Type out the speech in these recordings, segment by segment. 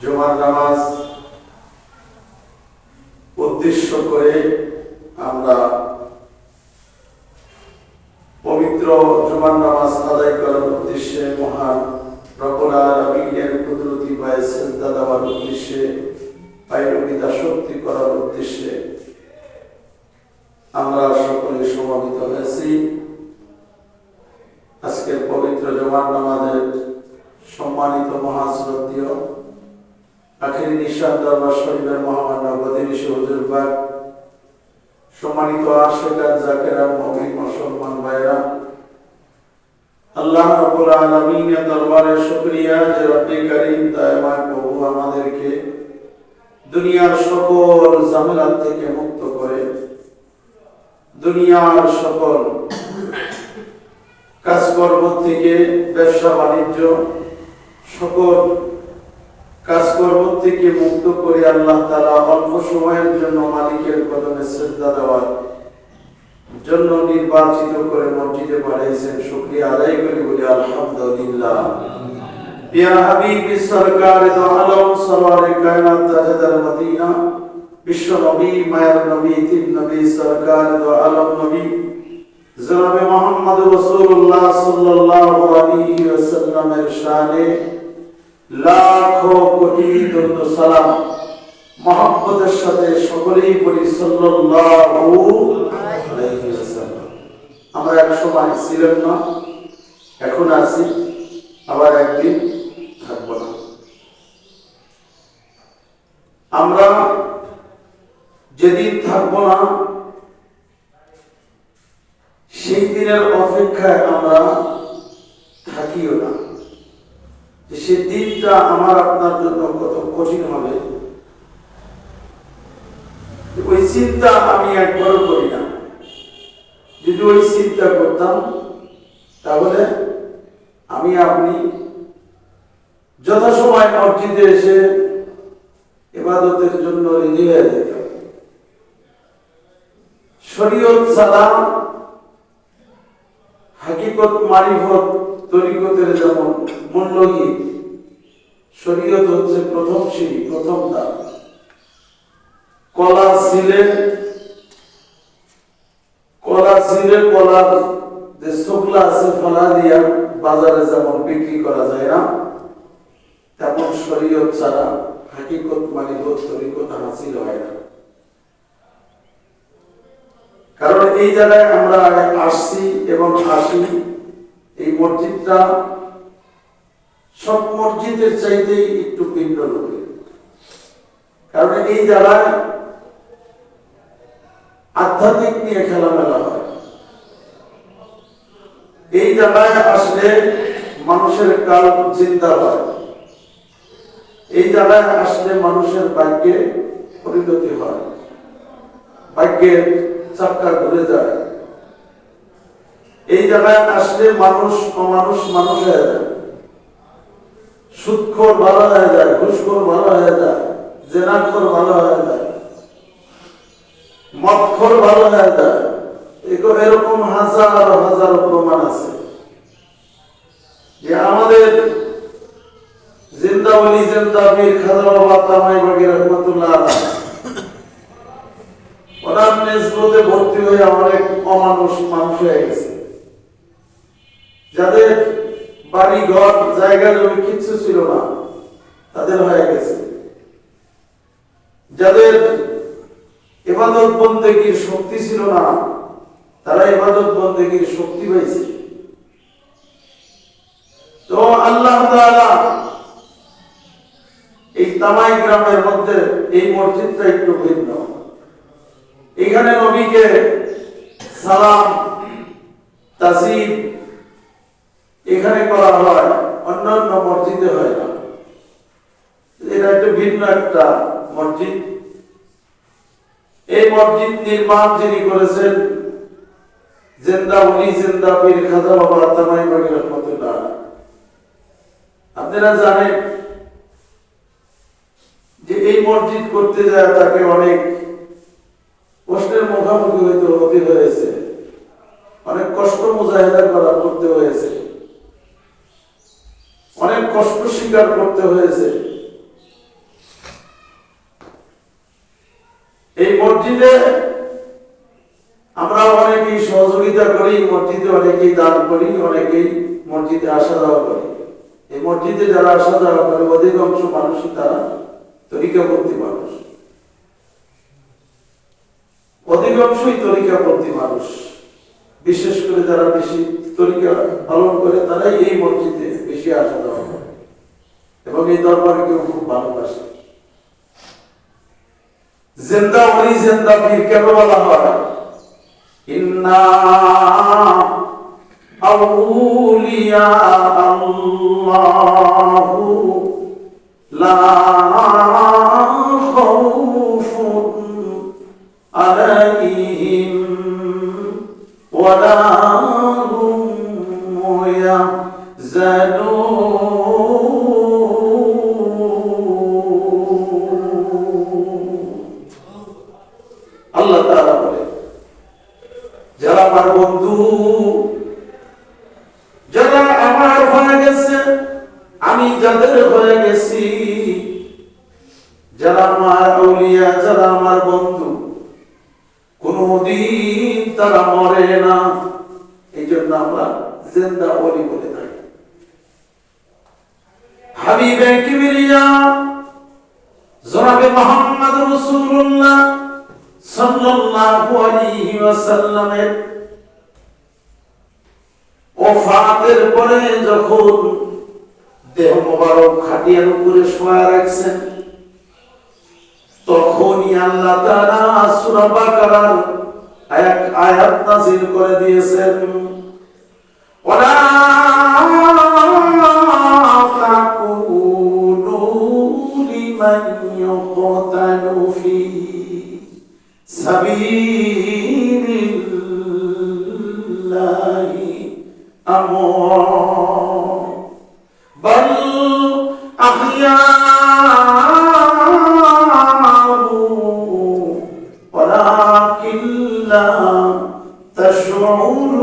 জুমার নামাজ উদ্দেশ্য করে আমরা পবিত্র জুমার নামাজ আদায় করার উদ্দেশ্যে মহান রব্বুল আলামিনের কুদরতি পায়ে সিজদা দেওয়ার উদ্দেশ্যে পায়রবি দাসত্ব করার উদ্দেশ্যে আমরা সকলে সমবেত হয়েছি। আজকের পবিত্র জুমার নামাজের সম্মানিত মহাশ্রদ্ধেয় আখিরি নিশান দরবার শরীফের মহামান্য বদিনী হুজুর পাক, সম্মানিত আশিকান জাকিরান মুমিন মুসলমান ভাইরা, আল্লাহ রাব্বুল আলামিনের দরবারে শুকরিয়া যে রব্বে কারীম দয়াময় প্রভু আমাদেরকে দুনিয়ার সকল ঝামেলা থেকে মুক্ত করে দুনিয়ার সকল কাজকর্ম থেকে, ব্যবসা বাণিজ্য সকল কাজকর্ম থেকে মুক্ত করে আল্লাহ তাআলা অল্প সময়ের জন্য মালিকের কদমে সিজদা দেওয়ার জন্য নির্বাচিত করে মসজিদে পাঠাইছেন। শুকরিয়া আদায় করি, বলি আলহামদুলিল্লাহ। ইয়া হাবিবি সরকার দো আলম সরওয়ারে কায়নাত তাজদার মদিনা, বিশ্ব নবী মায়ের নবী তিন নবী সরকার দো আলম নবী জনাবে মুহাম্মদ রাসূলুল্লাহ সাল্লাল্লাহু আলাইহি ওয়াসাল্লামের শানে লাখো কোটি দরুদ সালাম মহব্বতের সাথে সকলেই বলি সাল্লাল্লাহু আলাইহি ওয়াসাল্লাম। আমরা এক সময় ছিলাম না, এখন আছি, আবার একদিন থাকবো না। আমরা যেদিন থাকবো না সেই দিনের অপেক্ষায় আমরা থাকিও না, যে সেই দিনটা আমার আপনার জন্য কত কঠিন হবে, ওই চিন্তা আমি একবারও করি না। যদি ওই চিন্তা করতাম তাহলে আমি আপনি যথাসময় মসজিদে এসে ইবাদতের জন্য রেডি হয়ে যেতাম। শরীয়ত সালাম হাকিকত মারিফত তরিকতের যেমন মূল্যহীন, শরীয়ত হচ্ছে প্রথম সিঁড়ি, প্রথম ধাপ। কলা ছিলে কলার যে শুকলা আছে ফলা দিয়া বাজারে যেমন বিক্রি করা যায় না, তেমন শরীয়ত ছাড়া হাকিকত মারিফত তরিকত হাসিল হয় না। কারণ এই জায়গায় আমরা আসছি এবং আসি, এই মসজিদটা সব মসজিদের চাইতেই একটু ভিন্ন রূপে। কারণ এই জায়গায় আধ্যাত্মিক নিয়ে খেলামেলা হয়। এই জায়গায় আসলে মানুষের কাল চিন্তা হয়। এই জায়গায় আসলে মানুষের ভাগ্যে পরিণতি হয়, ভাগ্যের চাক্কা ঘুরে যায়। এই জায়গায় আসলে মানুষ অমানুষ মানুষ হয়ে যায়, সুদখোর ভালো হয়ে যায়, ঘুষখোর ভালো হয়ে যায়, জেনাখোর ভালো হয়ে যায়, মদখোর ভালো হয়ে যায়। এরকম হাজার হাজার প্রমাণ আছে যে আমাদের জিন্দাওয়ালি জিন্দাবীর খাজা বাবা তামাই বাগী রহমতুল্লাহ আলাইহি ওনার নিসবতে ভর্তি হয়ে অনেক অমানুষ মানুষ হয়ে গেছে, যাদের বাড়ি ঘর জায়গা জমি কিচ্ছু ছিল না, তাদের হয়ে গেছে। যাদের ইবাদত বন্দেগীর শক্তি ছিল না, তারা ইবাদত বন্দেগীর শক্তি পাইছে। তো আল্লাহ তাআলা এই তামাই গ্রামের মধ্যে এই মসজিদটা একটু ভিন্ন। এখানে নবীকে সালাম তাসিম এখানে করা হয়, অন্যান্য মসজিদে হয় না। এটা একটু ভিন্ন একটা মসজিদ। এই মসজিদ নির্মাণ যিনি করেছেন জিন্দা ওলি জিন্দা পীর খাজা বাবা তামাই বাগী রহমতুল্লাহ। আপনারা জানেন যে এই মসজিদ করতে যায় তাকে অনেক কষ্টের মুখোমুখি হতে হয়েছে, অনেক কষ্ট মুজাহিদা করতে হয়েছে, অনেক কষ্ট স্বীকার করতে হয়েছে। এই মসজিদে আমরা অনেকেই সহযোগিতা করি, মসজিদে অনেকেই দান করি, অনেকেই মসজিদে আসা যাওয়া করি। এই মসজিদে যারা আসা যাওয়া করে অধিকাংশ মানুষই তারা তরিকাপন্থী মানুষ, অধিকাংশই তরিকাপন্থী মানুষ। বিশেষ করে যারা বেশি তরিকা পালন করে তারাই এই মসজিদে বেশি আসা যাওয়া করে এবং এই দরবারকেও খুব ভালোবাসে। জিন্দা ওলি জিন্দা পীর কেন বলা হয়? ইন্না আউলিয়া আল্লাহু লা খাউফুন আলাইহিম ওয়া লা হুম ইয়াহজানুন। আল্লাহ তাআলা বলে, যারা আমার বন্ধু, যারা আমার হয়ে গেছে, আমি যাদের হয়ে গেছি, যারা আমার আউলিয়া, যারা আমার বন্ধু, কোনদিন তারা মরে না। এই জন্য আমরা জিন্দা ওলি বলে থাকি। হাবিবে কিবরিয়া জনাবে মুহাম্মদ রাসূলুল্লাহ সাল্লাল্লাহু আলাইহি ওয়াসাল্লামের ওফাতের পরে যখন দেহ মোবারক খাটিয়ার উপরে শোয়া রাখছেন, তখনই আল্লাহ তাআলা সূরা বাকারার আয়াত নাযিল করে দিয়েছেন, ওয়ালা তাকুনু লিমান ইউকতালু ফি সাবিলিল্লাহি আমওয়াত বাল আহইয়াউ ওয়ালাকিন লা তাশউরুন।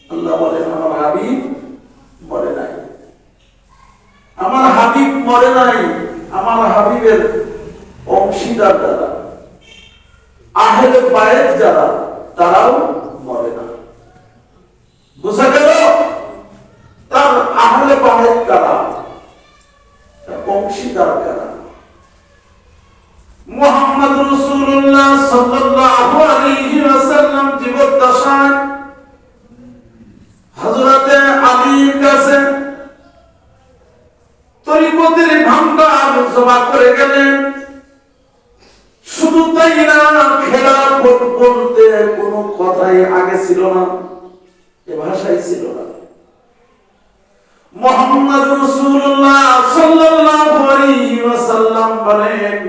আল্লাহ বলেন, আমার হাবিব মরে নাই, আমার হাবিব মরে নাই। আমার হাবিবের অংশীদার যারা, আহলে বায়েত যারা, তারাও মরে না। বুঝা গেল? তার আহলে বায়েত কারা, অংশীদার কারা? মুহাম্মদ রাসূলুল্লাহ সাল্লাল্লাহু আলাইহি ওয়াসাল্লাম জীবদ্দশায় হযরতে আলীর কাছে তরিকতের ভান্ডার জমা করে গেলেন। শুধু তাই না, খেলার বলতে কোনো কথাই আগে ছিল না, এ ভাষাই ছিল না। মুহাম্মদ রাসূলুল্লাহ সাল্লাল্লাহু আলাইহি ওয়াসাল্লাম বলেন,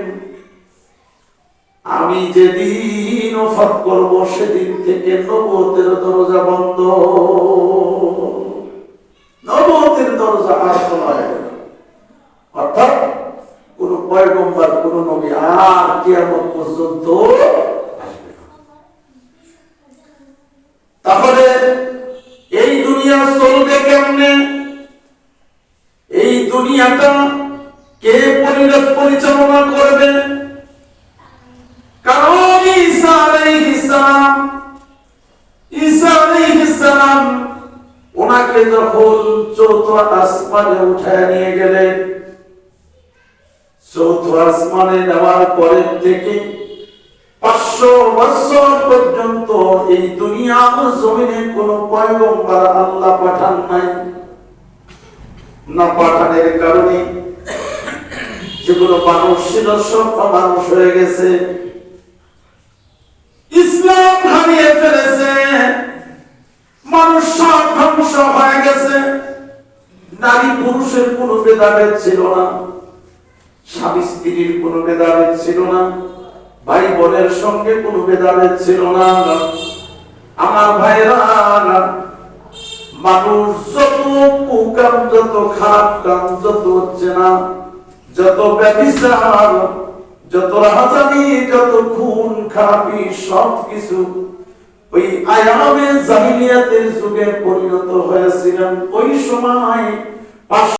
আমি যেদিন ওফাত করব সেদিন থেকে নবুয়তের দরজা বন্ধ, নবুয়তের দরজা আর খোলা হবে না। অর্থাৎ কোন পয়গম্বর, কোন নবী আর কিয়ামত পর্যন্ত আসবে না। তাহলে এই দুনিয়া চলবে কেমনে? এই দুনিয়াটা কে পরিচালনা করবে? কারণ ঈসা আলাইহিস সালাম ওনাকে যখন চৌথ আসমানে উঠায় নিয়ে গেলেন, চৌথ আসমানে নেওয়ার পরের থেকে 500 বছর পর্যন্ত এই দুনিয়ার জমিনে কোন পয়গম্বর আল্লাহ পাঠান নাই। না পাঠানের কারণে যেগুলো মানুষ ছিল সব মানুষ হয়ে গেছে, ইসলাম হারিয়ে ফেলেছে, মানুষ সব ধ্বংস হয়ে গেছে। নারী পুরুষের কোনো ভেদাভেদ ছিল না, স্বামী স্ত্রীর কোনো ভেদাভেদ ছিল না, ভাই বোনের সঙ্গে কোনো ভেদাভেদ ছিল না। আমার ভাইরা, মানুষ যত কুকাম, যত খারাপ কাম যত হচ্ছে না, যত ব্যভিচার, যত রাহাজানি, যত খুন খারাপি, সব কিছু ওই আয়ামে জাহিলিয়াতের যুগে পরিণত হয়েছিলেন। ওই সময়